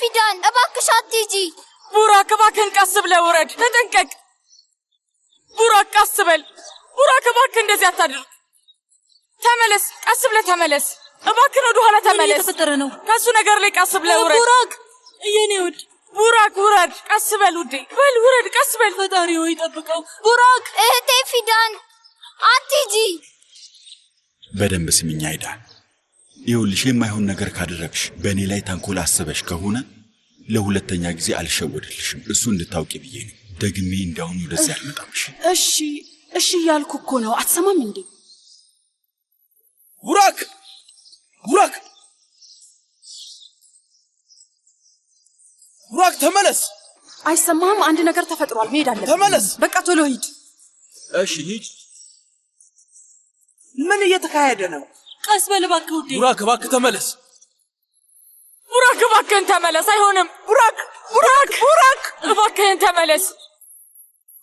ፊዳን እባክሽ አትሂጂ። ቡራክ እባክህን ቀስ ብለህ ውረድ፣ ተጠንቀቅ። ቡራክ ቀስ በል። ቡራክ እባክህ እንደዚህ አታድርግ። ተመለስ፣ ቀስ ብለህ ተመለስ። እባክህን ወደ ኋላ ተመለስ። እየተፈጠረ ነው? ከሱ ነገር ላይ ቀስ ብለህ ውረድ። ቡራክ የኔ ውድ ቡራክ ውረድ፣ ቀስ በል ውዴ። በል ውረድ፣ ቀስ በል። ፈጣሪ ሆይ ጠብቀው። ቡራክ እህቴ ፊዳን አትሂጂ። በደንብ ስሚኝ አይዳ፣ ይኸውልሽ የማይሆን ነገር ካደረግሽ በእኔ ላይ ተንኮል አስበሽ ከሆነ ለሁለተኛ ጊዜ አልሸወድልሽም። እሱ እንድታውቂ ብዬ ነው። ደግሜ እንዳሁን ወደዚህ አልመጣምሽ። እሺ እያልኩ እኮ ነው። አትሰማም እንዴ? ቡራክ ተመለስ። አይሰማህም? አንድ ነገር ተፈጥሯል። መሄድ አለብን። ተመለስ። በቃ ቶሎ ሂድ። እሺ ሂድ። ምን እየተካሄደ ነው? ቀስ በል እባክህ ውዴ። ቡራክ እባክህ ተመለስ። ቡራክ እባክህን ተመለስ። አይሆንም። ቡራክ እባክህን ተመለስ።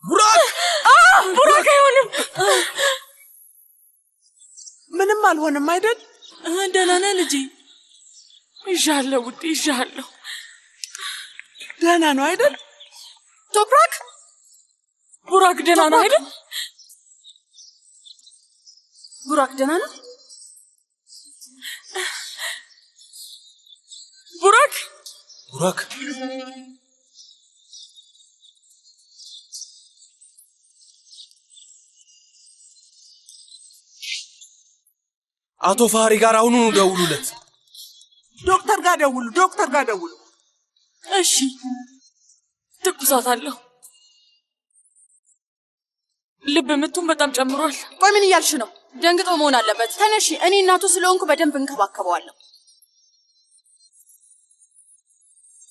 ቡራክ አይሆንም። ምንም አልሆንም አይደል? ደህና ነህ ልጄ? ይሻለሁ ውዴ፣ ይሻለሁ። ደህና ነው አይደል? ቶፕራክ ቡራክ ደህና ነው አይደል? ቡራክ ደህና ነው? ቡራክ አቶ ፋሪ ጋር አሁኑኑ ደውሉለት። ዶክተር ጋር ደውሉ። እሺ። ትኩሳት አለው። ልብ ምቱን በጣም ጨምሯል። ቆይ ምን እያልሽ ነው? ደንግጦ መሆን አለበት። ተነሺ፣ እኔ እናቱ ስለሆንኩ በደንብ እንከባከበዋለሁ።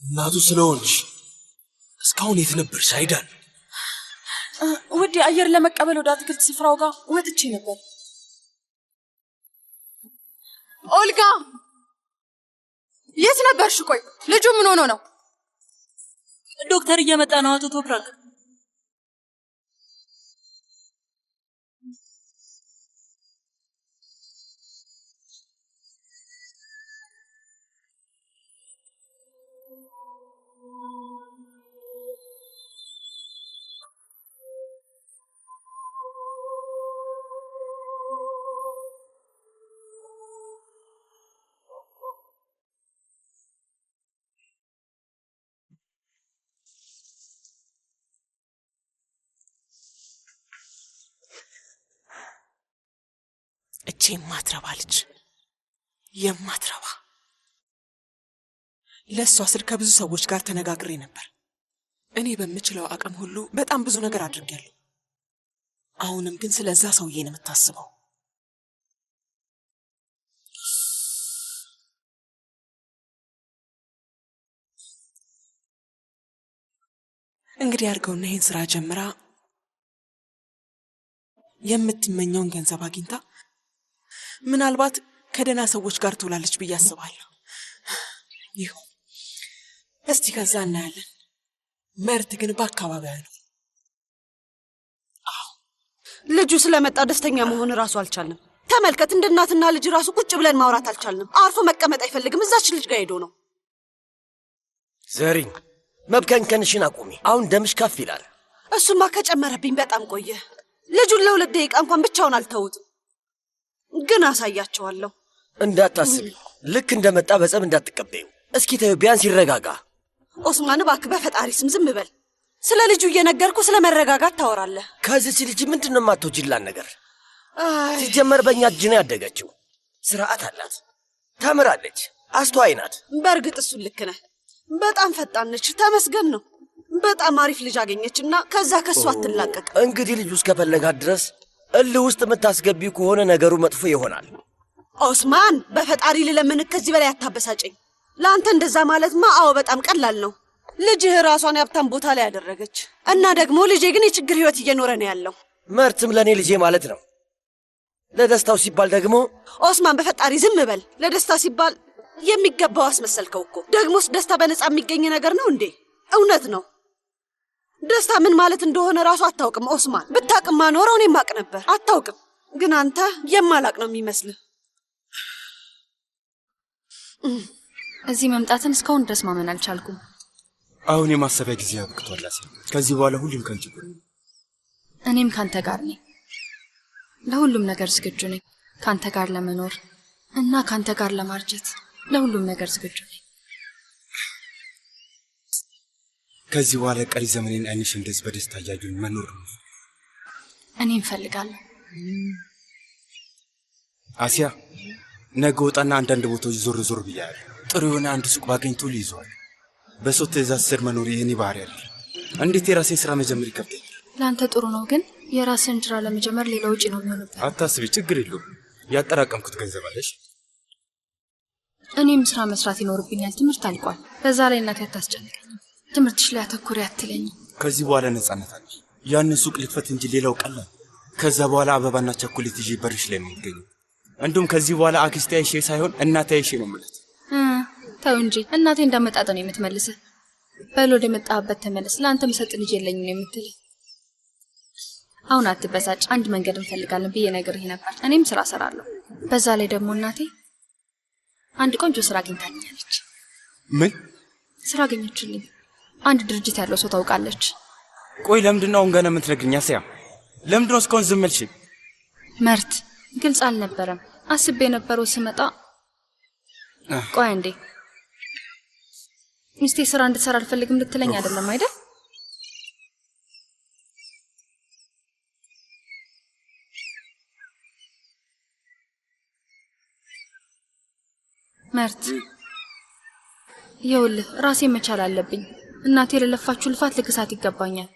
እናቱ ስለሆንሽ እስካሁን የት ነበርሽ አይዳን? ውዴ አየር ለመቀበል ወደ አትክልት ስፍራው ጋር ወጥቼ ነበር። ኦልጋ የት ነበርሽ? ቆይ ልጁ ምን ሆኖ ነው? ዶክተር እየመጣ ነው አቶ ቶፕራክ። እቺ የማትረባ ልጅ የማትረባ ለሷ ስል ከብዙ ሰዎች ጋር ተነጋግሬ ነበር። እኔ በምችለው አቅም ሁሉ በጣም ብዙ ነገር አድርጌያለሁ። አሁንም ግን ስለዛ ሰውዬ ነው የምታስበው። እንግዲህ አድርገውና ይህን ስራ ጀምራ የምትመኘውን ገንዘብ አግኝታ ምናልባት ከደህና ሰዎች ጋር ትውላለች ብዬ አስባለሁ። ይሁን እስቲ ከዛ እናያለን። መርት ግን በአካባቢው ነው። ልጁ ስለመጣ ደስተኛ መሆን ራሱ አልቻልንም። ተመልከት፣ እንደ እናትና ልጅ ራሱ ቁጭ ብለን ማውራት አልቻልንም። አርፎ መቀመጥ አይፈልግም። እዛች ልጅ ጋር ሄዶ ነው። ዘሪን መብከንከንሽን አቁሚ። አሁን ደምሽ ከፍ ይላል። እሱማ ከጨመረብኝ በጣም ቆየ። ልጁን ለ2 ደቂቃ እንኳን ብቻውን አልተውትም። ግን አሳያቸዋለሁ። እንዳታስቢ፣ ልክ እንደመጣ በጸብ እንዳትቀበዩ። እስኪ ተይው፣ ቢያንስ ይረጋጋ። ኦስማን እባክህ በፈጣሪ ስም ዝም በል። ስለ ልጁ እየነገርኩ ስለ መረጋጋት ታወራለህ። ከዚች ልጅ ምንድነው የማትወጂላት ነገር? ሲጀመር በእኛ እጅ ነው ያደገችው። ስርዓት አላት፣ ተምራለች፣ አስተዋይ ናት። በእርግጥ እሱን ልክ ነህ። በጣም ፈጣን ነች። ተመስገን ነው። በጣም አሪፍ ልጅ አገኘችና ከዛ ከሷ አትላቀቅ። እንግዲህ ልጁ እስከፈለጋት ድረስ እልህ ውስጥ የምታስገቢው ከሆነ ነገሩ መጥፎ ይሆናል። ኦስማን በፈጣሪ ልለምንህ ከዚህ በላይ አታበሳጨኝ። ለአንተ እንደዛ ማለትማ አዎ በጣም ቀላል ነው። ልጅህ ራሷን የሀብታም ቦታ ላይ ያደረገች እና ደግሞ ልጄ ግን የችግር ህይወት እየኖረ ነው ያለው። መርትም ለእኔ ልጄ ማለት ነው። ለደስታው ሲባል ደግሞ ኦስማን በፈጣሪ ዝም በል። ለደስታ ሲባል የሚገባው አስመሰልከው እኮ። ደግሞስ ደስታ በነፃ የሚገኝ ነገር ነው እንዴ? እውነት ነው። ደስታ ምን ማለት እንደሆነ ራሱ አታውቅም ኦስማን። ብታውቅማ ኖሮ እኔም ማቅ ነበር። አታውቅም፣ ግን አንተ የማላቅ ነው የሚመስልህ። እዚህ መምጣትን እስካሁን ድረስ ማመን አልቻልኩም። አሁን የማሰቢያ ጊዜ አብቅቷል አሲያ። ከዚህ በኋላ ሁሉም ካንቺ ጋር ነው። እኔም ካንተ ጋር ነኝ። ለሁሉም ነገር ዝግጁ ነኝ። ካንተ ጋር ለመኖር እና ካንተ ጋር ለማርጀት ለሁሉም ነገር ዝግጁ ነኝ። ከዚህ በኋላ ቀሪ ዘመኔን አይንሽ እንደዚህ በደስታ እያዩኝ መኖር ነው እኔም ፈልጋለሁ። አሲያ፣ ነገ ወጣና አንዳንድ ቦታዎች ዞር ዞር ብያለሁ። ጥሩ የሆነ አንድ ሱቅ ባገኝ ቶሎ ይዘዋል። በሰው ትእዛዝ ስር መኖር የኔ ባህሪ አይደል። እንዴት የራሴን ስራ መጀመር ይከብደኛል። ለአንተ ጥሩ ነው፣ ግን የራስን ስራ ለመጀመር ሌላ ውጪ ነው የሚሆንበት። አታስቢ፣ ችግር የለውም። ያጠራቀምኩት ገንዘብ አለሽ። እኔም ስራ መስራት ይኖርብኛል። ትምህርት አልቋል። በዛ ላይ እናቴ አታስጨንቀኝ። ትምህርትሽ ላይ አተኩሪ አትለኝ። ከዚህ በኋላ ነፃነት አለሽ። ያንን ሱቅ ልክፈት እንጂ ሌላው ቀላል። ከዛ በኋላ አበባና ቸኮሌት ይዤ በርሽ ላይ ነው የምገኘው። እንዲሁም ከዚህ በኋላ አክስቴ አይሼ ሳይሆን እናቴ አይሼ ነው የምልህ። ተው እንጂ እናቴ እንዳመጣጥ ነው የምትመልስህ። በል ወደ መጣህበት ተመለስ። ለአንተ መሰጥ ልጅ የለኝም ነው የምትል። አሁን አትበሳጭ። አንድ መንገድ እንፈልጋለን ብዬ ነግሬህ ነበር። እኔም ስራ እሰራለሁ። በዛ ላይ ደግሞ እናቴ አንድ ቆንጆ ስራ አግኝታኛለች። ምን ስራ አገኘችልኝ? አንድ ድርጅት ያለው ሰው ታውቃለች። ቆይ ለምንድነው አሁን ገና የምትነግሪኝ አሲያ? ለምንድነው እስካሁን ዝም ያልሽኝ? መርት ግልጽ አልነበረም። አስቤ የነበረው ስመጣ ቆይ እንዴ ሚስቴ ስራ እንድትሰራ አልፈልግም ልትለኝ አይደለም አይደል? መርት ይኸውልህ ራሴን መቻል አለብኝ። እናቴ ለለፋችሁ ልፋት ልክሳት ይገባኛል።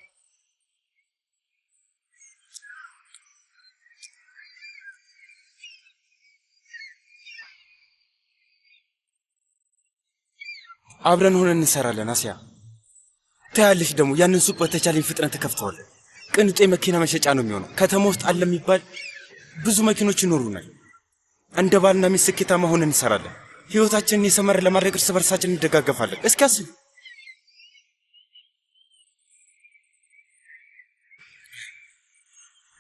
አብረን ሆነን እንሰራለን አሲያ። ታያለሽ ደግሞ ያንን ሱቅ በተቻለኝ ፍጥነት ተከፍተዋለን። ቅንጡ የመኪና መሸጫ ነው የሚሆነው። ከተማ ውስጥ አለ የሚባል ብዙ መኪኖች ይኖሩናል። እንደ ባልና ሚስት ስኬታማ ሆነን እንሰራለን። ህይወታችንን የሰመረ ለማድረግ እርስ በርሳችን እንደጋገፋለን። እስኪ አስብ።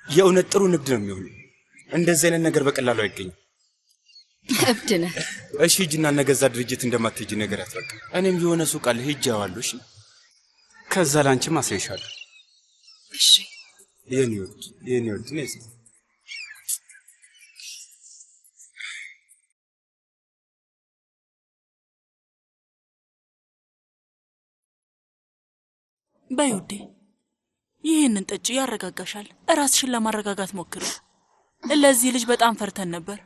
የእውነት ጥሩ ንግድ ነው የሚሆነው። እንደዚህ አይነት ነገር በቀላሉ አይገኝም። እብድ ነህ። እሺ ሂጂና ነገዛ ድርጅት እንደማትሄጂ ነገር አትበቃ። እኔም የሆነ ሱቅ አለ ሂጅ አዋለሁ። እሺ ከዛ ላንቺም አሳይሻለሁ። እሺ የኔ ወድ ነይ። በይውዴ ይህንን ጠጪ ያረጋጋሻል። እራስሽን ለማረጋጋት ሞክሪ። ለዚህ ልጅ በጣም ፈርተን ነበር።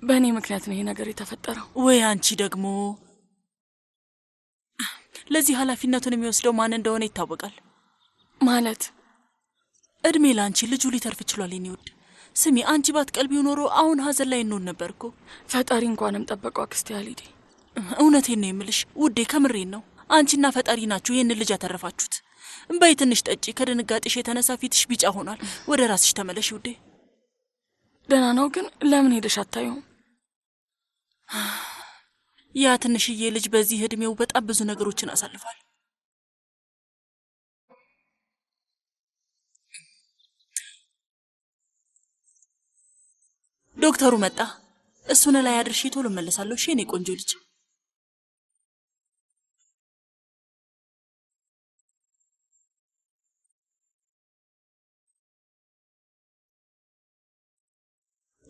በእኔ ምክንያት ነው ይሄ ነገር የተፈጠረው። ወይ አንቺ ደግሞ ለዚህ ኃላፊነቱን የሚወስደው ማን እንደሆነ ይታወቃል። ማለት እድሜ ላንቺ ልጁ ሊተርፍ ይችላል። የኔ ውድ ስሚ፣ አንቺ ባትቀልቢው ኖሮ አሁን ሀዘን ላይ እንሆን ነበርኩ። ፈጣሪ እንኳንም ጠበቀው አክስቴ አሊዴ። እውነቴን ነው የምልሽ ውዴ፣ ከምሬን ነው። አንቺና ፈጣሪ ናችሁ ይህን ልጅ ያተረፋችሁት። በይ ትንሽ ጠጪ። ከድንጋጤሽ የተነሳ ፊትሽ ቢጫ ሆኗል። ወደ ራስሽ ተመለሽ ውዴ። ደህና ነው፣ ግን ለምን ሄደሽ አታዩም? ያ ትንሽዬ ልጅ በዚህ እድሜው በጣም ብዙ ነገሮችን አሳልፏል። ዶክተሩ መጣ። እሱን ላይ አድርሼ ቶሎ እመለሳለሁ። እሺ የኔ ቆንጆ ልጅ።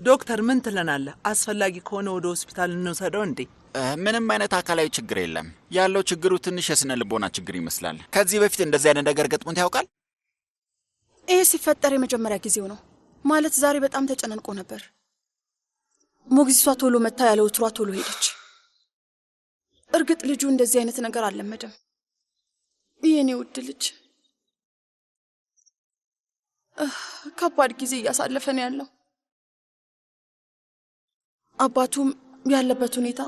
ዶክተር ምን ትለናለህ? አስፈላጊ ከሆነ ወደ ሆስፒታል እንውሰደው እንዴ? ምንም አይነት አካላዊ ችግር የለም። ያለው ችግሩ ትንሽ የስነ ልቦና ችግር ይመስላል። ከዚህ በፊት እንደዚህ አይነት ነገር ገጥሞት ያውቃል? ይሄ ሲፈጠር የመጀመሪያ ጊዜው ነው። ማለት ዛሬ በጣም ተጨናንቆ ነበር። ሞግዚቷ ቶሎ መታ ያለ ወትሯ ቶሎ ሄደች። እርግጥ ልጁ እንደዚህ አይነት ነገር አልለመደም። የኔ ውድ ልጅ ከባድ ጊዜ እያሳለፈ ነው ያለው። አባቱም ያለበት ሁኔታ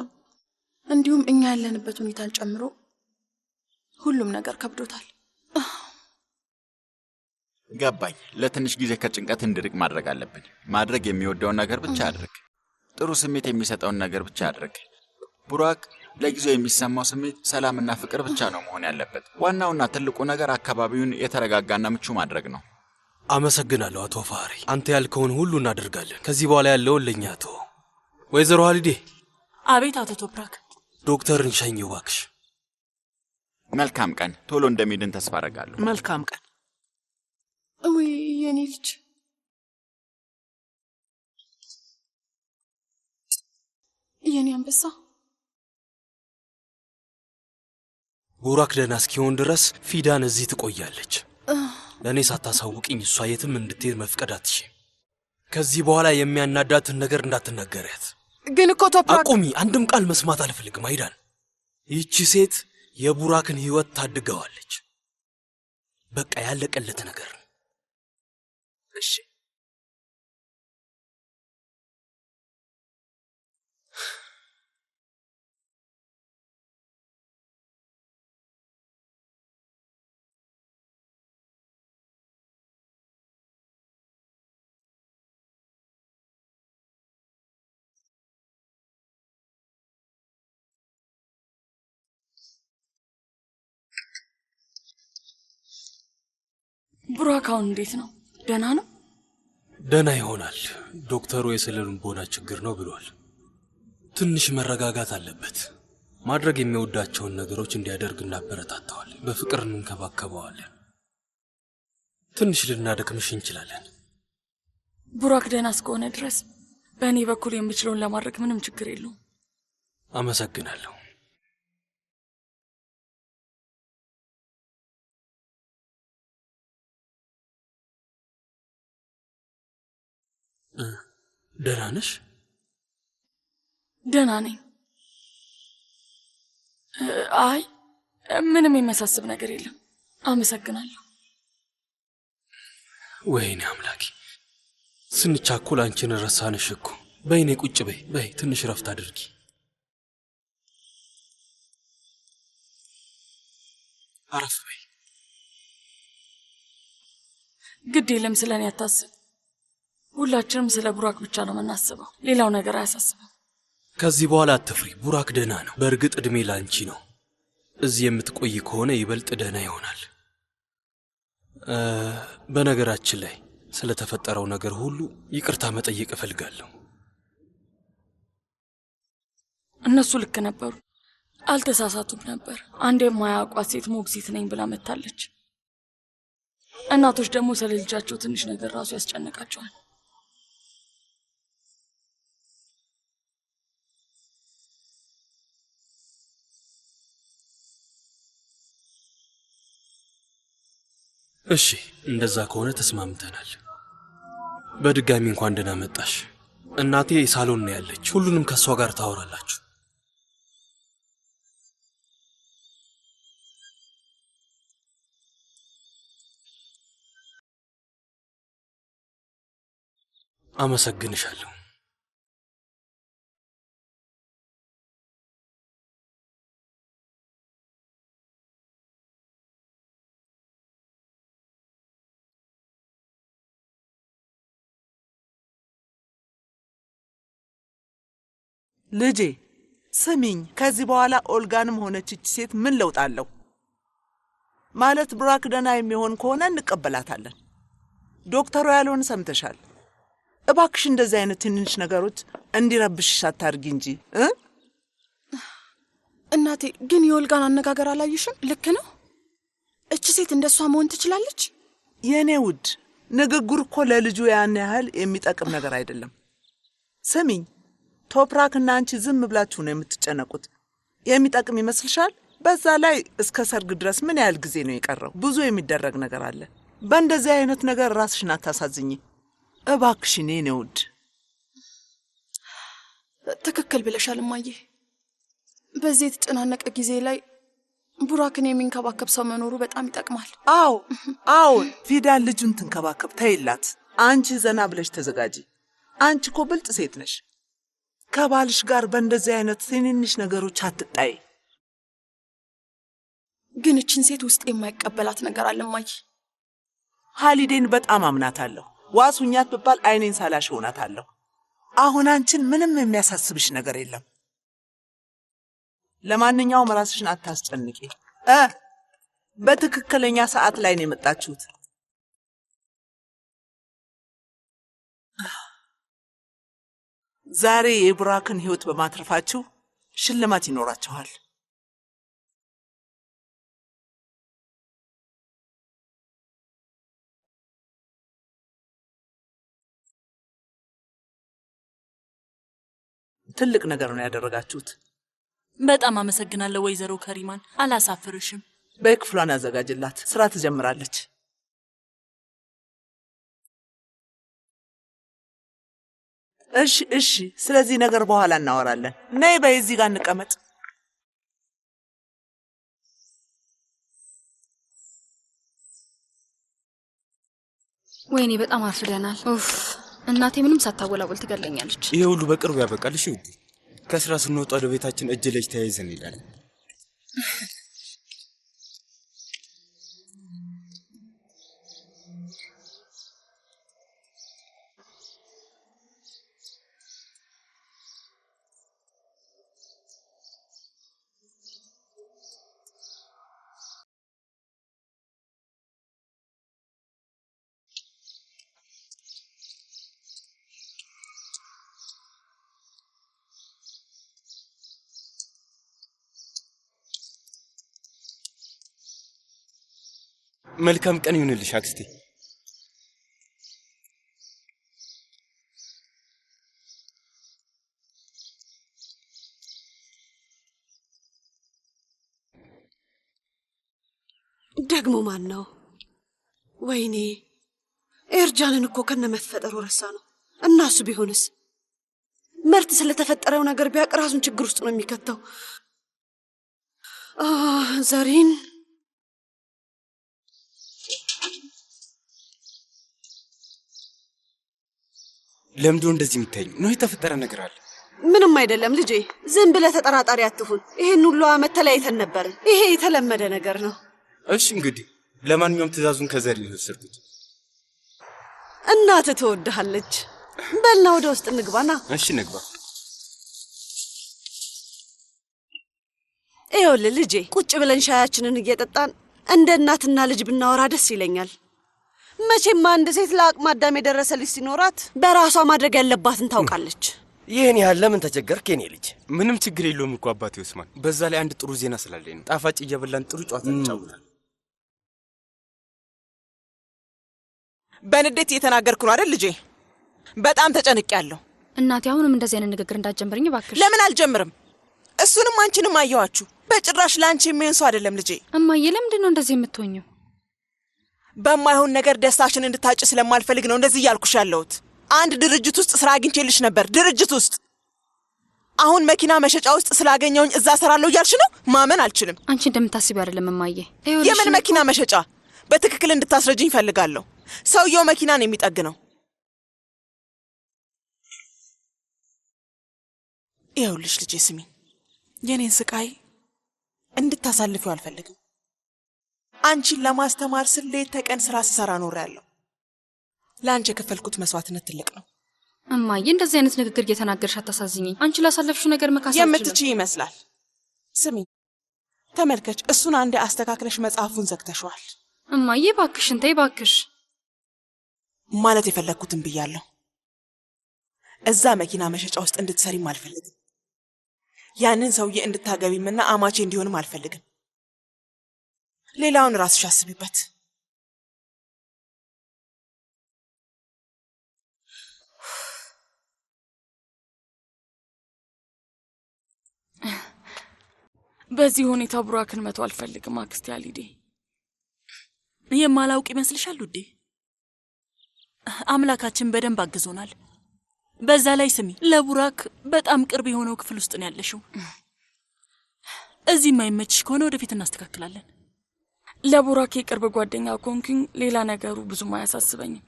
እንዲሁም እኛ ያለንበት ሁኔታን ጨምሮ ሁሉም ነገር ከብዶታል። ገባኝ። ለትንሽ ጊዜ ከጭንቀት እንድርቅ ማድረግ አለብን። ማድረግ የሚወደውን ነገር ብቻ አድርግ። ጥሩ ስሜት የሚሰጠውን ነገር ብቻ አድርግ። ቡራክ፣ ለጊዜው የሚሰማው ስሜት ሰላምና ፍቅር ብቻ ነው መሆን ያለበት። ዋናውና ትልቁ ነገር አካባቢውን የተረጋጋና ምቹ ማድረግ ነው። አመሰግናለሁ አቶ ፋሪ። አንተ ያልከውን ሁሉ እናደርጋለን። ከዚህ በኋላ ያለውን ለኛ ተው። ወይዘሮ ሀሊዴ። አቤት አቶ ቶፕራክ። ዶክተርን ሸኝው እባክሽ። መልካም ቀን። ቶሎ እንደሚድን ተስፋ አደርጋለሁ። መልካም ቀን። ውይ የኔ ልጅ የኔ አንበሳ። ቡራክ ደህና እስኪሆን ድረስ ፊዳን እዚህ ትቆያለች። ለእኔ ሳታሳውቅኝ እሷ የትም እንድትሄድ መፍቀድ አትችይም። ከዚህ በኋላ የሚያናዳትን ነገር እንዳትናገሪያት። ግን እኮ ቶፕራክ አቁሚ። አንድም ቃል መስማት አልፈልግም አይዳን። ይህቺ ሴት የቡራክን ህይወት ታድገዋለች። በቃ ያለቀለት ነገር ነው። እሺ ቡራክ አሁን እንዴት ነው? ደህና ነው? ደህና ይሆናል። ዶክተሩ የስነ ልቦና ችግር ነው ብሏል። ትንሽ መረጋጋት አለበት። ማድረግ የሚወዳቸውን ነገሮች እንዲያደርግ እናበረታታዋለን። በፍቅር እንንከባከበዋለን። ትንሽ ልናደክምሽ እንችላለን። ቡራክ ደህና እስከሆነ ድረስ በእኔ በኩል የምችለውን ለማድረግ ምንም ችግር የለውም። አመሰግናለሁ። ደህና ነሽ? ደህና ነኝ። አይ ምንም የሚያሳስብ ነገር የለም። አመሰግናለሁ። ወይኔ አምላኬ፣ ስንቻኩል አንቺን ረሳንሽ እኮ። በይኔ ቁጭ በይ፣ በይ ትንሽ ረፍት አድርጊ። አረፍ በይ። ግድ የለም፣ ስለኔ አታስብ። ሁላችንም ስለ ቡራክ ብቻ ነው የምናስበው። ሌላው ነገር አያሳስብም። ከዚህ በኋላ አትፍሪ። ቡራክ ደህና ነው። በእርግጥ እድሜ ላንቺ ነው። እዚህ የምትቆይ ከሆነ ይበልጥ ደህና ይሆናል። በነገራችን ላይ ስለተፈጠረው ነገር ሁሉ ይቅርታ መጠየቅ እፈልጋለሁ። እነሱ ልክ ነበሩ። አልተሳሳቱም ነበር። አንድ የማያውቋት ሴት ሞግዚት ነኝ ብላ መታለች። እናቶች ደግሞ ስለ ልጃቸው ትንሽ ነገር ራሱ ያስጨንቃቸዋል። እሺ እንደዛ ከሆነ ተስማምተናል። በድጋሚ እንኳን ደህና መጣሽ። እናቴ ሳሎን ነው ያለች። ሁሉንም ከሷ ጋር ታወራላችሁ። አመሰግንሻለሁ። ልጄ ስሚኝ፣ ከዚህ በኋላ ኦልጋንም ሆነች እቺ ሴት ምን ለውጥ አለው? ማለት ቡራክ ደህና የሚሆን ከሆነ እንቀበላታለን። ዶክተሩ ያለውን ሰምተሻል። እባክሽ እንደዚህ አይነት ትንሽ ነገሮች እንዲረብሽሽ አታርጊ እንጂ። እናቴ ግን የኦልጋን አነጋገር አላየሽም? ልክ ነው። እቺ ሴት እንደሷ መሆን ትችላለች? የኔ ውድ፣ ንግግር እኮ ለልጁ ያን ያህል የሚጠቅም ነገር አይደለም። ስሚኝ፣ ቶፕራክና አንቺ ዝም ብላችሁ ነው የምትጨነቁት። የሚጠቅም ይመስልሻል? በዛ ላይ እስከ ሰርግ ድረስ ምን ያህል ጊዜ ነው የቀረው? ብዙ የሚደረግ ነገር አለ። በእንደዚህ አይነት ነገር ራስሽን አታሳዝኝ እባክሽን የኔ ውድ። ትክክል ብለሻል እማዬ። በዚህ የተጨናነቀ ጊዜ ላይ ቡራክን የሚንከባከብ ሰው መኖሩ በጣም ይጠቅማል። አዎ ፊዳን ልጁን ትንከባከብ። ተይላት። አንቺ ዘና ብለሽ ተዘጋጂ። አንቺ እኮ ብልጥ ሴት ነሽ። ከባልሽ ጋር በእንደዚህ አይነት ትንንሽ ነገሮች አትጣይ። ግን እችን ሴት ውስጥ የማይቀበላት ነገር አለ እማዬ። ሃሊዴን በጣም አምናታለሁ። ዋሱኛት ብባል አይኔን ሳላሽ ሆናታለሁ። አሁን አንቺን ምንም የሚያሳስብሽ ነገር የለም። ለማንኛውም ራስሽን አታስጨንቂ። በትክክለኛ ሰዓት ላይ ነው የመጣችሁት። ዛሬ የቡራክን ህይወት በማትረፋችሁ ሽልማት ይኖራቸዋል። ትልቅ ነገር ነው ያደረጋችሁት። በጣም አመሰግናለሁ ወይዘሮ ከሪማን። አላሳፍርሽም። በክፍሏን ያዘጋጅላት፣ ስራ ትጀምራለች። እሺ፣ ስለዚህ ነገር በኋላ እናወራለን። ነይ በይ፣ እዚህ ጋር እንቀመጥ። ወይኔ በጣም አርፍደናል። ኡፍ እናቴ ምንም ሳታወላወል ትገለኛለች። ይሄ ሁሉ በቅርቡ ያበቃል። እሺ ውዴ፣ ከስራ ስንወጣ ወደ ቤታችን እጅ ለእጅ ተያይዘን እንሄዳለን። መልካም ቀን ይሁንልሽ አክስቴ። ደግሞ ማን ነው? ወይኔ ኤርጃንን እኮ ከነመፈጠሩ ረሳ ነው። እናሱ ቢሆንስ መርት ስለተፈጠረው ነገር ቢያቅ ራሱን ችግር ውስጥ ነው የሚከተው። ዘሪን ለምዶ እንደዚህ የምታይኝ ነው? የተፈጠረ ነገር አለ? ምንም አይደለም ልጄ፣ ዝም ብለህ ተጠራጣሪ አትሁን። ይሄን ሁሉ ዓመት ተለያይተን ነበርን። ይሄ የተለመደ ነገር ነው። እሺ እንግዲህ ለማንኛውም ትእዛዙን ከዘሪ ወሰድኩት። እናትህ ትወድሃለች። በልና ወደ ውስጥ እንግባና። እሺ ንግባ። ይኸውልህ ልጄ፣ ቁጭ ብለን ሻያችንን እየጠጣን እንደ እናትና ልጅ ብናወራ ደስ ይለኛል። መቼም አንድ ሴት ለአቅመ አዳም የደረሰ ልጅ ሲኖራት በራሷ ማድረግ ያለባትን ታውቃለች። ይህን ያህል ለምን ተቸገርክ የኔ ልጅ? ምንም ችግር የለውም እኮ አባቴ ኡስማን። በዛ ላይ አንድ ጥሩ ዜና ስላለኝ ነው። ጣፋጭ እየበላን ጥሩ ጨዋታ እንጫወታለን። በንዴት እየተናገርኩ ነው አይደል ልጄ? በጣም ተጨንቄያለሁ። እናቴ አሁንም እንደዚህ አይነት ንግግር እንዳትጀምርኝ እባክሽ። ለምን አልጀምርም? እሱንም አንቺንም አየኋችሁ። በጭራሽ ለአንቺ የሚሆን ሰው አይደለም ልጄ። እማዬ ለምንድን ነው እንደዚህ የምትሆኚው? በማይሆን ነገር ደስታሽን እንድታጭ ስለማልፈልግ ነው እንደዚህ እያልኩሽ ያለሁት። አንድ ድርጅት ውስጥ ስራ አግኝቼልሽ ነበር። ድርጅት ውስጥ አሁን መኪና መሸጫ ውስጥ ስላገኘውኝ እዛ ሰራለሁ እያልሽ ነው? ማመን አልችልም። አንቺ እንደምታስቢው አይደለም እማዬ። የምን መኪና መሸጫ? በትክክል እንድታስረጅኝ እፈልጋለሁ። ሰውየው መኪናን የሚጠግነው። ይኸውልሽ ልጄ ስሚኝ፣ የኔን ስቃይ እንድታሳልፊው አልፈልግም። አንቺን ለማስተማር ስል ሌት ተቀን ስራ ስሰራ ኖሬያለሁ። ለአንቺ የከፈልኩት መስዋዕትነት ትልቅ ነው። እማዬ እንደዚህ አይነት ንግግር እየተናገርሽ አታሳዝኝኝ። አንቺ ላሳለፍሽው ነገር መካሳት የምትችይ ይመስላል። ስሚኝ ተመልከች፣ እሱን አንዴ አስተካክለሽ መጽሐፉን ዘግተሽዋል። እማዬ ባክሽን ተይ ባክሽ። ማለት የፈለግኩትን ብያለሁ። እዛ መኪና መሸጫ ውስጥ እንድትሰሪም አልፈልግም። ያንን ሰውዬ እንድታገቢምና አማቼ እንዲሆንም አልፈልግም። ሌላውን ራስሽ አስቢበት። በዚህ ሁኔታ ቡራክን መተው አልፈልግም አክስቴ አሊዴ። የማላውቅ ይመስልሻል ውዴ? አምላካችን በደንብ አግዞናል። በዛ ላይ ስሚ፣ ለቡራክ በጣም ቅርብ የሆነው ክፍል ውስጥ ነው ያለሽው። እዚህ የማይመችሽ ከሆነ ወደፊት እናስተካክላለን። ለቡራክ የቅርብ ጓደኛ ኮንኩኝ፣ ሌላ ነገሩ ብዙም አያሳስበኝም።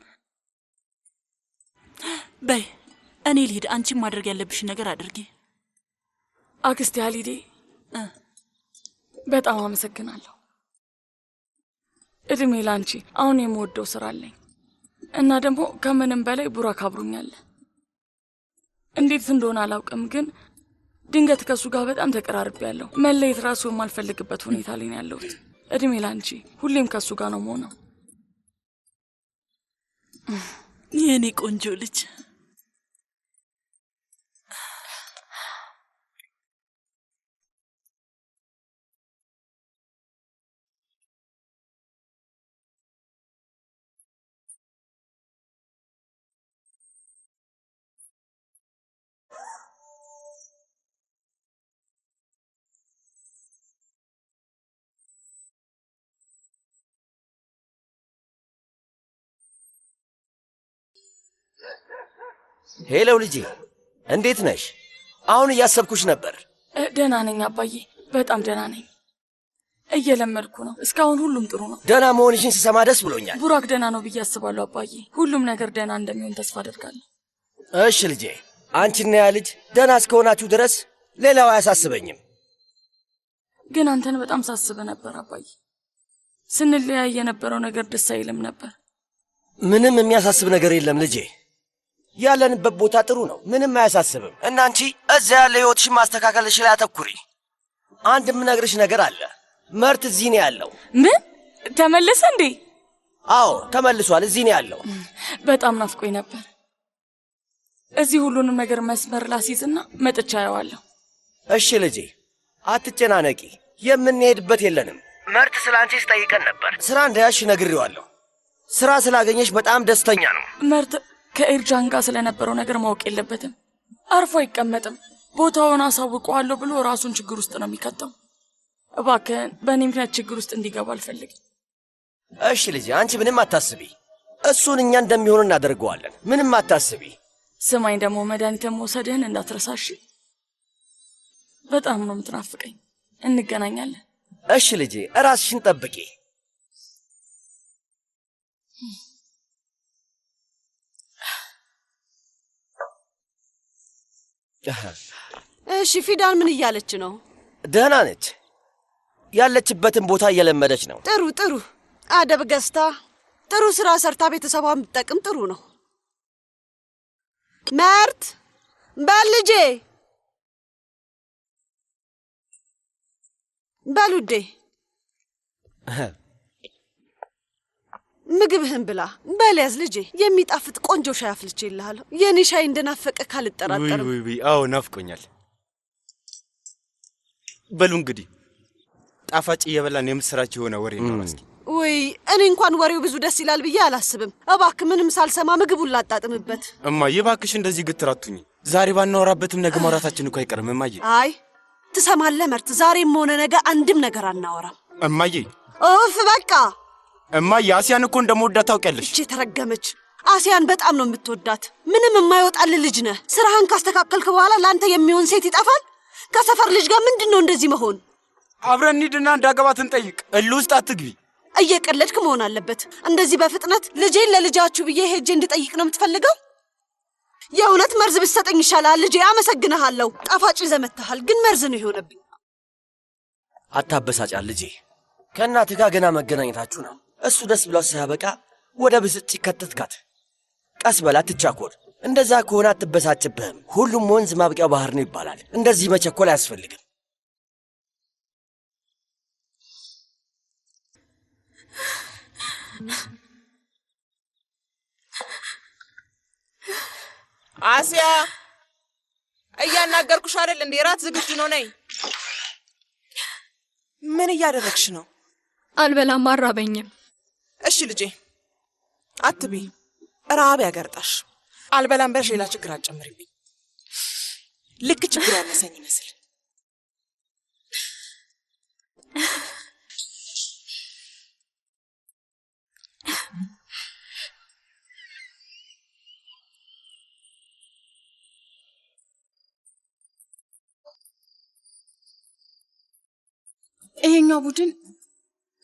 በይ እኔ ልሂድ፣ አንቺም ማድረግ ያለብሽን ነገር አድርጊ። አክስቴ አሊዴ በጣም አመሰግናለሁ። እድሜ ላንቺ። አሁን የምወደው ስራ አለኝ እና ደግሞ ከምንም በላይ ቡራክ አብሮኛል። እንዴት እንደሆነ አላውቅም፣ ግን ድንገት ከሱ ጋር በጣም ተቀራርቤያለሁ። መለየት ራሱ የማልፈልግበት ሁኔታ ላይ ነው ያለሁት። እድሜ ላንቺ። ሁሌም ከሱ ጋር ነው የምሆነው። የኔ ቆንጆ ልጅ። ሄሎ ልጄ፣ እንዴት ነሽ? አሁን እያሰብኩሽ ነበር። ደህና ነኝ አባዬ፣ በጣም ደህና ነኝ። እየለመድኩ ነው። እስካሁን ሁሉም ጥሩ ነው። ደህና መሆንሽን ስሰማ ደስ ብሎኛል። ቡራክ ደህና ነው ብዬ አስባለሁ አባዬ። ሁሉም ነገር ደህና እንደሚሆን ተስፋ አደርጋለሁ። እሺ ልጄ፣ አንቺና ያ ልጅ ደህና እስከሆናችሁ ድረስ ሌላው አያሳስበኝም። ግን አንተን በጣም ሳስበ ነበር አባዬ። ስንለያይ የነበረው ነገር ደስ አይልም ነበር። ምንም የሚያሳስብ ነገር የለም ልጄ። ያለንበት ቦታ ጥሩ ነው፣ ምንም አያሳስብም። እና አንቺ እዛ ያለ ህይወትሽን ማስተካከልሽ ላይ አተኩሪ። አንድ የምነግርሽ ነገር አለ። መርት እዚህ ነው ያለው። ምን? ተመለሰ እንዴ? አዎ ተመልሷል፣ እዚህ ነው ያለው። በጣም ናፍቆኝ ነበር። እዚህ ሁሉንም ነገር መስመር ላስይዝና መጥቻ አየዋለሁ። እሺ ልጄ፣ አትጨናነቂ። የምንሄድበት የለንም። መርት ስለ አንቺ ስጠይቀን ነበር። ስራ እንዳያሽ ነግሬዋለሁ። ስራ ስላገኘሽ በጣም ደስተኛ ነው። መርት ከኤርጃን ጋር ስለነበረው ነገር ማወቅ የለበትም። አርፎ አይቀመጥም። ቦታውን አሳውቀዋለሁ ብሎ ራሱን ችግር ውስጥ ነው የሚከተው። እባክህን በእኔ ምክንያት ችግር ውስጥ እንዲገባ አልፈልግም። እሺ ልጄ፣ አንቺ ምንም አታስቢ። እሱን እኛ እንደሚሆን እናደርገዋለን። ምንም አታስቢ። ስማኝ፣ ደግሞ መድኃኒትን መውሰድህን እንዳትረሳሽ። በጣም ነው የምትናፍቀኝ። እንገናኛለን። እሺ ልጄ፣ ራስሽን ጠብቂ። እሺ ፊዳን ምን እያለች ነው? ደህና ነች። ያለችበትን ቦታ እየለመደች ነው። ጥሩ ጥሩ። አደብ ገዝታ ጥሩ ስራ ሰርታ ቤተሰቧን ብትጠቅም ጥሩ ነው። መርት በልጄ በሉዴ ምግብህን ብላ። በልያዝ ልጄ፣ የሚጣፍጥ ቆንጆ ሻይ አፍልቼልሃለሁ። የኔ ሻይ እንደናፈቀ ካልጠራጠርም። ውይ፣ አዎ ናፍቆኛል። በሉ እንግዲህ ጣፋጭ እየበላን የምትሰራችሁ የሆነ ወሬ ነው። እስኪ ውይ፣ እኔ እንኳን ወሬው ብዙ ደስ ይላል ብዬ አላስብም። እባክህ ምንም ሳልሰማ ምግቡን ላጣጥምበት። እማዬ እባክሽ እንደዚህ ግትር አትሁኝ። ዛሬ ባናወራበትም ነገ ማውራታችን እኮ አይቀርም እማዬ። አይ ትሰማለህ መርት፣ ዛሬም ሆነ ነገ አንድም ነገር አናወራም። እማዬ ኦፍ በቃ እማዬ፣ አሲያን እኮ እንደምወዳት ታውቂያለሽ። እቺ ተረገመች። አሲያን በጣም ነው የምትወዳት። ምንም የማይወጣልህ ልጅ ነህ። ስራህን ካስተካከልክ በኋላ ለአንተ የሚሆን ሴት ይጠፋል። ከሰፈር ልጅ ጋር ምንድን ነው እንደዚህ መሆን? አብረን እንሂድና እንዳገባት እንጠይቅ። እልህ ውስጥ አትግቢ። እየቀለድክ መሆን አለበት። እንደዚህ በፍጥነት ልጄን ለልጃችሁ ብዬ ሄጄ እንድጠይቅ ነው የምትፈልገው? የእውነት መርዝ ብትሰጠኝ ይሻላል ልጄ። አመሰግንሃለሁ። ጣፋጭ ይዘህ መጥተሃል፣ ግን መርዝ ነው የሆነብኝ። አታበሳጫት ልጄ። ከእናትህ ጋር ገና መገናኘታችሁ ነው። እሱ ደስ ብሏት ሳያበቃ ወደ ብስጭት ከተትካት። ቀስ በላ፣ አትቻኮል። እንደዛ ከሆነ አትበሳጭብህም። ሁሉም ወንዝ ማብቂያው ባህር ነው ይባላል። እንደዚህ መቸኮል አያስፈልግም። አሲያ፣ እያናገርኩሽ አይደል እንዴ? ራት ዝግጁ ነው፣ ነይ። ምን እያደረግሽ ነው? አልበላም፣ አራበኝም። እሺ ልጄ አትቢ፣ ረሃብ ያገርጣሽ። አልበላም በሽ ሌላ ችግር አትጨምሪብኝ። ልክ ችግር ያነሰኝ ይመስል። ይሄኛው ቡድን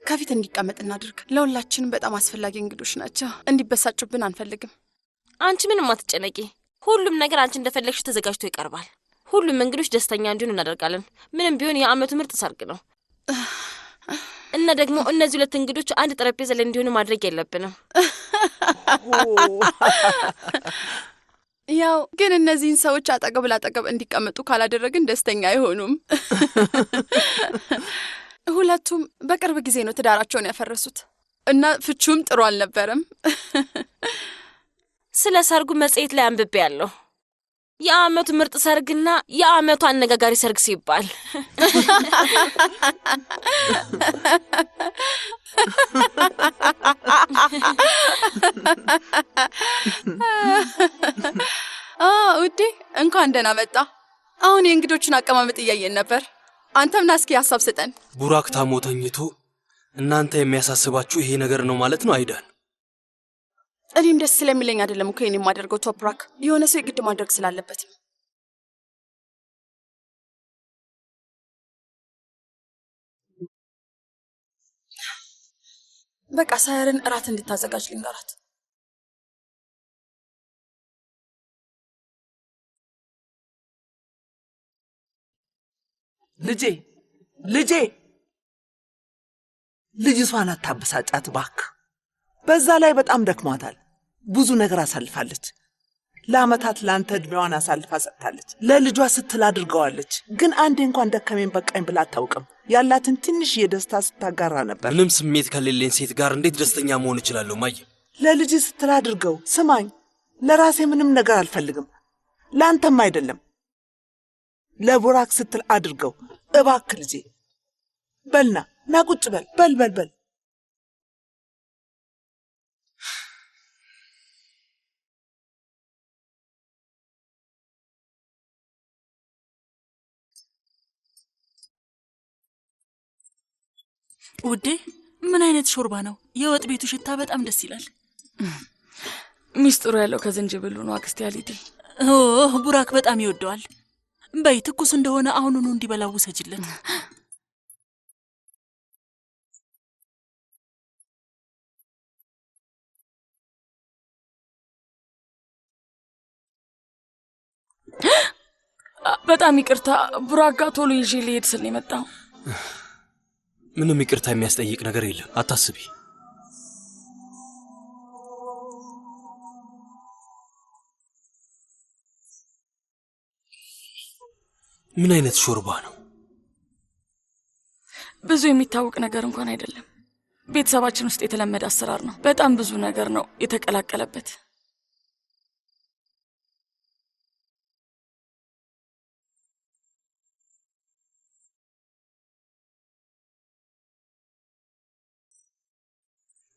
ከፊት እንዲቀመጥ እናድርግ። ለሁላችንም በጣም አስፈላጊ እንግዶች ናቸው። እንዲበሳጩብን አንፈልግም። አንቺ ምንም አትጨነቂ። ሁሉም ነገር አንቺ እንደፈለግሽ ተዘጋጅቶ ይቀርባል። ሁሉም እንግዶች ደስተኛ እንዲሆኑ እናደርጋለን። ምንም ቢሆን የዓመቱ ምርጥ ሰርግ ነው እና ደግሞ እነዚህ ሁለት እንግዶች አንድ ጠረጴዛ ላይ እንዲሆኑ ማድረግ የለብንም። ያው ግን እነዚህን ሰዎች አጠገብ ላጠገብ እንዲቀመጡ ካላደረግን ደስተኛ አይሆኑም። ሁለቱም በቅርብ ጊዜ ነው ትዳራቸውን ያፈረሱት እና ፍቹም ጥሩ አልነበረም። ስለ ሰርጉ መጽሔት ላይ አንብቤያለሁ። የዓመቱ ምርጥ ሰርግና የዓመቱ አነጋጋሪ ሰርግ ሲባል ውዴ እንኳን ደህና መጣ። አሁን የእንግዶቹን አቀማመጥ እያየን ነበር። አንተም ና እስኪ ሀሳብ ስጠን። ቡራክ ታሞ ተኝቶ እናንተ የሚያሳስባችሁ ይሄ ነገር ነው ማለት ነው አይደል? እኔም ደስ ስለሚለኝ አይደለም እኮ የኔ ማደርገው ቶፕራክ የሆነ ሰው ግድ ማድረግ ስላለበት ነው። በቃ ሳያርን እራት እንድታዘጋጅ ልንገራት። ልጄ ልጄ ልጅቷን አታበሳጫት እባክህ። በዛ ላይ በጣም ደክሟታል። ብዙ ነገር አሳልፋለች። ለአመታት ለአንተ እድሜዋን አሳልፋ ሰጥታለች። ለልጇ ስትል አድርገዋለች። ግን አንዴ እንኳን ደከመኝ በቃኝ ብላ አታውቅም። ያላትን ትንሽ የደስታ ስታጋራ ነበር። ምንም ስሜት ከሌለኝ ሴት ጋር እንዴት ደስተኛ መሆን እችላለሁ? ማየ ለልጅ ስትል አድርገው። ስማኝ፣ ለራሴ ምንም ነገር አልፈልግም። ለአንተም አይደለም፣ ለቡራክ ስትል አድርገው እባክህ ልጄ። በልና ና ቁጭ በል በል በል በል። ውዴ ምን አይነት ሾርባ ነው? የወጥ ቤቱ ሽታ በጣም ደስ ይላል። ሚስጥሩ ያለው ከዝንጅብሉ ነው አክስቴ አሊዲ። ቡራክ በጣም ይወደዋል። በይ ትኩስ እንደሆነ አሁኑኑ እንዲበላው ውሰጅለት። በጣም ይቅርታ ቡራክ ጋር ቶሎ ይዤ ልሄድ ስል ነው የመጣው። ምንም ይቅርታ የሚያስጠይቅ ነገር የለም፣ አታስቢ። ምን አይነት ሾርባ ነው? ብዙ የሚታወቅ ነገር እንኳን አይደለም። ቤተሰባችን ውስጥ የተለመደ አሰራር ነው። በጣም ብዙ ነገር ነው የተቀላቀለበት።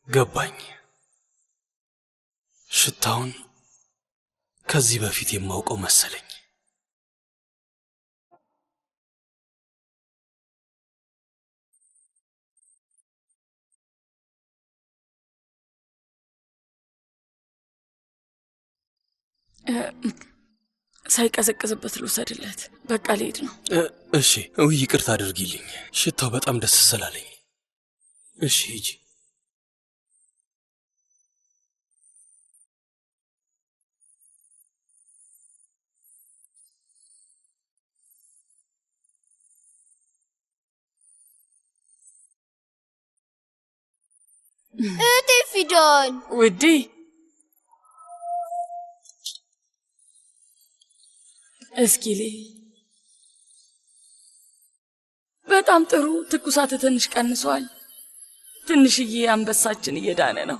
ገባኝ። ሽታውን ከዚህ በፊት የማውቀው መሰለኝ። ሳይቀዘቅዝበት ልውሰድለት። በቃ ልሄድ ነው። እሺ፣ ይቅርታ አድርጊልኝ። ሽታው በጣም ደስ ስላለኝ። እሺ ሂጂ። እህቴ ፊዳን ውዴ፣ እስኪ በጣም ጥሩ። ትኩሳት ትንሽ ቀንሷል። ትንሽዬ አንበሳችን እየዳነ ነው።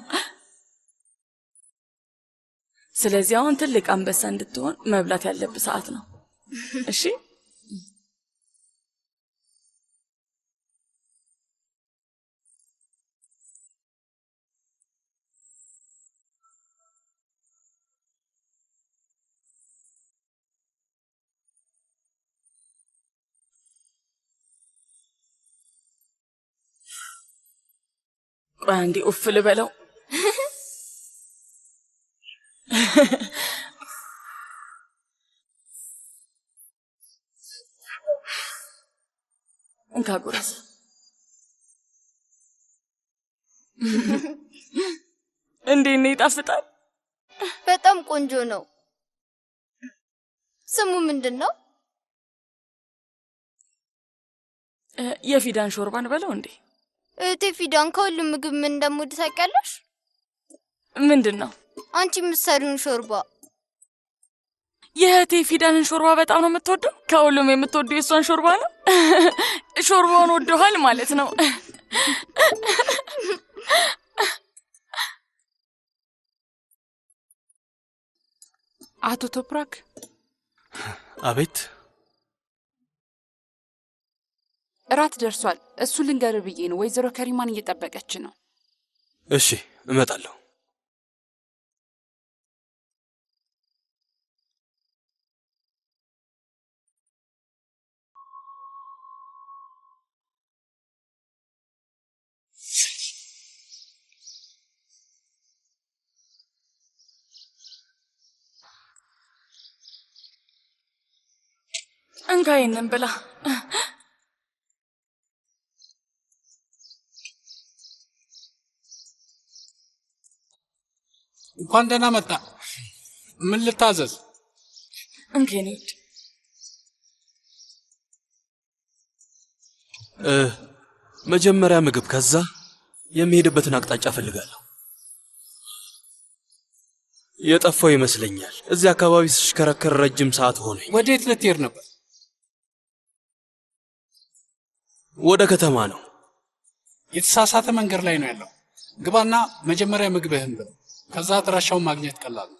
ስለዚህ አሁን ትልቅ አንበሳ እንድትሆን መብላት ያለብህ ሰዓት ነው። እሺ ቆይ አንዴ ኡፍ ልበለው። እንካ ጉረስ። እንዴት ነው? ይጣፍጣል? በጣም ቆንጆ ነው። ስሙ ምንድን ነው? የፊዳን ሾርባን በለው እንዴ። እህቴ ፊዳን ከሁሉም ምግብ ምን እንደምወድ ታውቂያለሽ? ምንድን ነው? አንቺ የምትሰሪውን ሾርባ። የእህቴ ፊዳንን ሾርባ በጣም ነው የምትወደው? ከሁሉም የምትወደው የእሷን ሾርባ ነው? ሾርባውን ወደኋል ማለት ነው። አቶ ቶፕራክ። አቤት። እራት ደርሷል። እሱ ልንገር ብዬ ነው። ወይዘሮ ከሪማን እየጠበቀች ነው። እሺ እመጣለሁ። እንካ ይሄንን ብላ። እንኳን ደህና መጣ። ምን ልታዘዝ? እንኬኔ መጀመሪያ ምግብ፣ ከዛ የሚሄድበትን አቅጣጫ ፈልጋለሁ። የጠፋው ይመስለኛል። እዚህ አካባቢ ስሽከረከር ረጅም ሰዓት ሆነኝ። ወዴት ልትሄድ ነበር? ወደ ከተማ ነው። የተሳሳተ መንገድ ላይ ነው ያለው። ግባና መጀመሪያ ምግብህን ብለው፣ ከዛ አድራሻውን ማግኘት ቀላል ነው።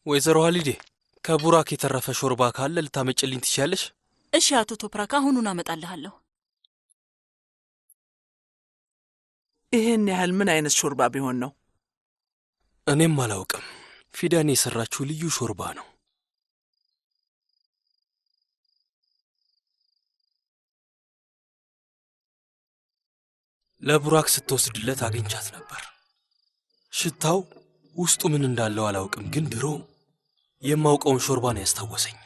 ወይዘሮ ሀሊዴ ከቡራክ የተረፈ ሾርባ ካለ ልታመጭልኝ ትችያለሽ? እሺ አቶ ቶፕራክ፣ አሁኑን አመጣልሃለሁ። ይህን ያህል ምን አይነት ሾርባ ቢሆን ነው? እኔም አላውቅም። ፊዳኔ የሰራችው ልዩ ሾርባ ነው። ለቡራክ ስትወስድለት አግኝቻት ነበር። ሽታው ውስጡ ምን እንዳለው አላውቅም፣ ግን ድሮ የማውቀውን ሾርባ ነው ያስታወሰኝ።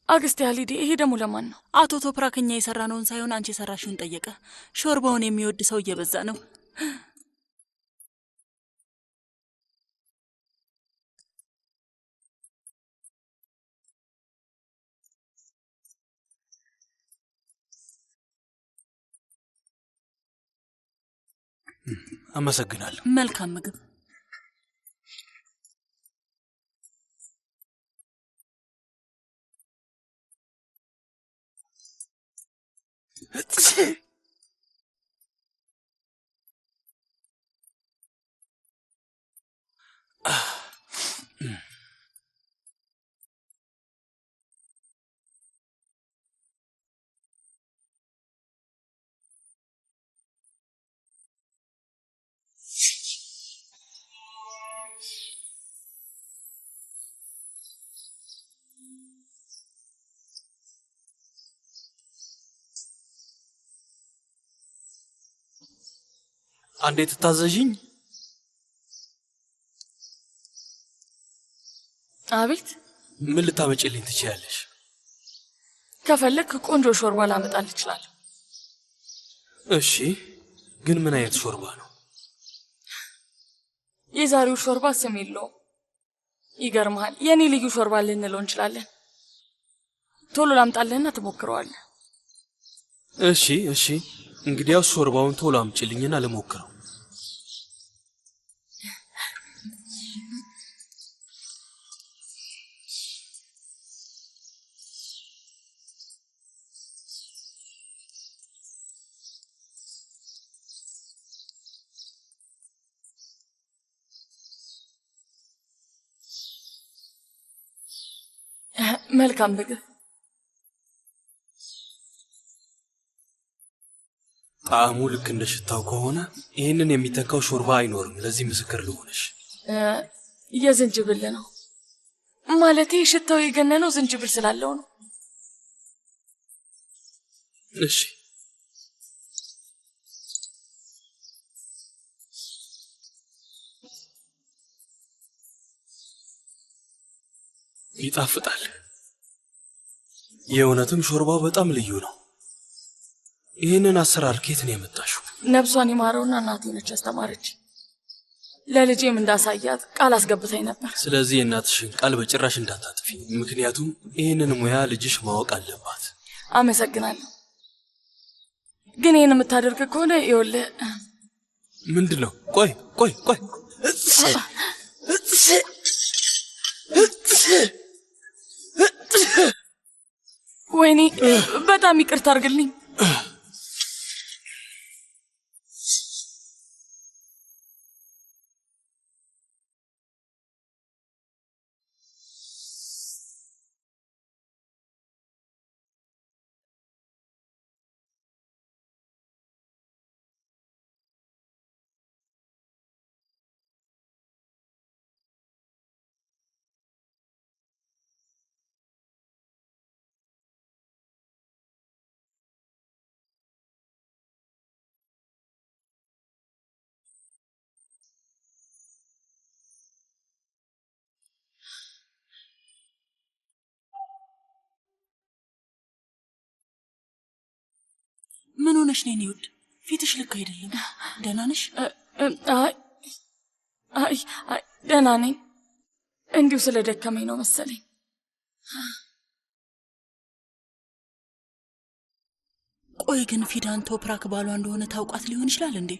አግስቴ ሀሊዴ፣ ይሄ ደግሞ ለማን ነው? አቶ ቶፕራክ እኛ የሰራነውን ሳይሆን አንቺ የሰራሽውን ጠየቀ። ሾርባውን የሚወድ ሰው እየበዛ ነው። አመሰግናለሁ። መልካም ምግብ። አንዴ ትታዘዥኝ? አቤት። ምን ልታመጭልኝ ትችያለሽ? ከፈለክ ቆንጆ ሾርባ ላመጣልህ እችላለሁ። እሺ፣ ግን ምን አይነት ሾርባ ነው? የዛሬው ሾርባ ስም የለውም። ይገርምሃል፣ የኔ ልዩ ሾርባ ልንለው እንችላለን። ቶሎ ላምጣልህና ትሞክረዋለህ። እሺ እሺ፣ እንግዲያው ሾርባውን ቶሎ አምጪልኝና ልሞክረው። መልካም ምግብ። ጣዕሙ ልክ እንደ ሽታው ከሆነ ይህንን የሚተካው ሾርባ አይኖርም። ለዚህ ምስክር ልሆንሽ። የዝንጅብል ነው ማለቴ፣ ሽታው የገነነው ዝንጅብል ስላለው ነው። እሺ፣ ይጣፍጣል። የእውነትም ሾርባው በጣም ልዩ ነው። ይህንን አሰራር ከየት ነው የመጣሽው? ነብሷን ይማረውና እናቴ ነች ያስተማረች። ለልጄም እንዳሳያት ቃል አስገብታኝ ነበር። ስለዚህ የእናትሽን ቃል በጭራሽ እንዳታጥፊ፣ ምክንያቱም ይህንን ሙያ ልጅሽ ማወቅ አለባት። አመሰግናለሁ። ግን ይህን የምታደርግ ከሆነ ይኸውልህ። ምንድን ነው? ቆይ ቆይ ቆይ ወይኔ፣ በጣም ይቅርታ አድርግልኝ። ምን ሆነሽ ነው የኔ ውድ? ፊትሽ ልክ አይደለም። ደህና ነሽ? አይ ደህና ነኝ። እንዲሁ ስለደከመኝ ነው መሰለኝ። ቆይ ግን ፊዳን ቶፕራክ ባሏ እንደሆነ ታውቃት ሊሆን ይችላል እንዴ?